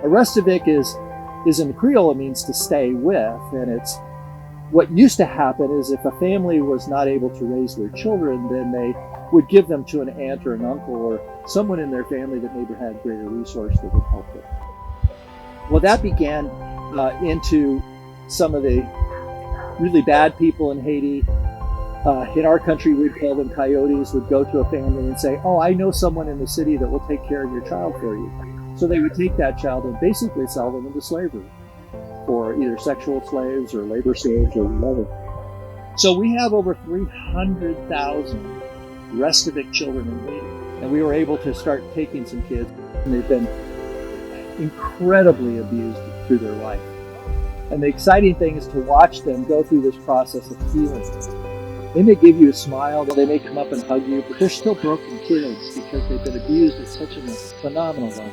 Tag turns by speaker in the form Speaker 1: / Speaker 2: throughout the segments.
Speaker 1: A restavek is in Creole, it means to stay with, and it's what used to happen is if a family was not able to raise their children, then they would give them to an aunt or an uncle or someone in their family that maybe had greater resource that would help them. Well, that began into some of the really bad people in Haiti. In our country, we'd call them coyotes, would go to a family and say, oh, I know someone in the city that will take care of your child for you. So they would take that child and basically sell them into slavery for either sexual slaves or labor slaves or whatever. So we have over 300,000 restavek children in Haiti. And we were able to start taking some kids, and they've been incredibly abused through their life. And the exciting thing is to watch them go through this process of healing. They may give you a smile, they may come up and hug you, but they're still broken kids because they've been abused at such a phenomenal level.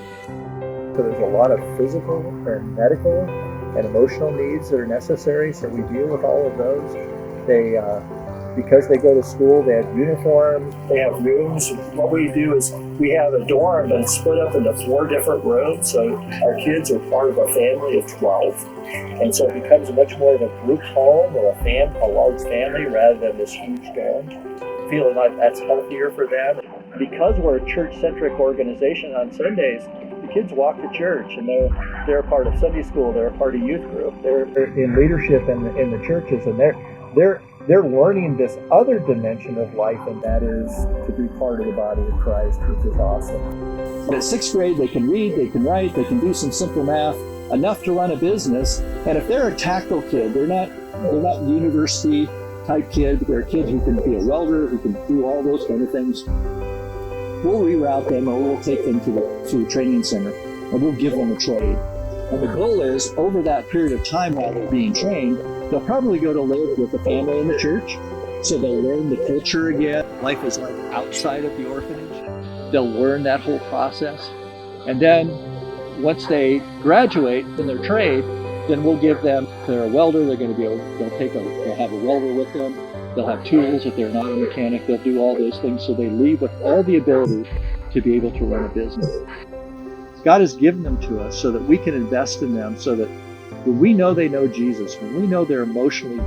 Speaker 1: So there's a lot of physical and medical and emotional needs that are necessary, so we deal with all of those. Because they go to school, they have uniforms, they have rooms. What we do is we have a dorm that's split up into 4 different rooms, so our kids are part of a family of 12. And so it becomes much more of a group home or a large family rather than this huge dorm, feeling like that's healthier for them. Because we're a church-centric organization on Sundays, the kids walk to church and they're a part of Sunday school, they're a part of youth group, they're in leadership in the churches, and they're learning this other dimension of life, and that is to be part of the body of Christ, which is awesome. In 6th grade, they can read, they can write, they can do some simple math, enough to run a business. And if they're a tactile kid, they're not university type kid, they're a kid who can be a welder, who can do all those kind of things. We'll reroute them, or we'll take them to the training center, and we'll give them a trade. And the goal is, over that period of time while they're being trained, they'll probably go to live with a family in the church, so they'll learn the culture again. Life is like outside of the orphanage. They'll learn that whole process. And then once they graduate in their trade, then we'll give them, if they're a welder, they'll have a welder with them. They'll have tools. If they're not a mechanic, they'll do all those things. So they leave with all the ability to be able to run a business. God has given them to us so that we can invest in them, so that when we know they know Jesus, when we know they're emotionally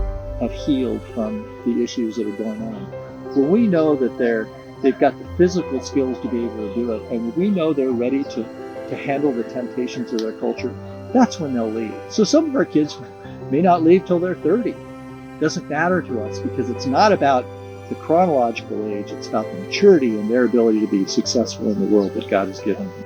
Speaker 1: healed from the issues that are going on, when we know that they've got the physical skills to be able to do it, and when we know they're ready to handle the temptations of their culture, that's when they'll leave. So some of our kids may not leave till they're 30. It doesn't matter to us, because it's not about the chronological age, it's about the maturity and their ability to be successful in the world that God has given them.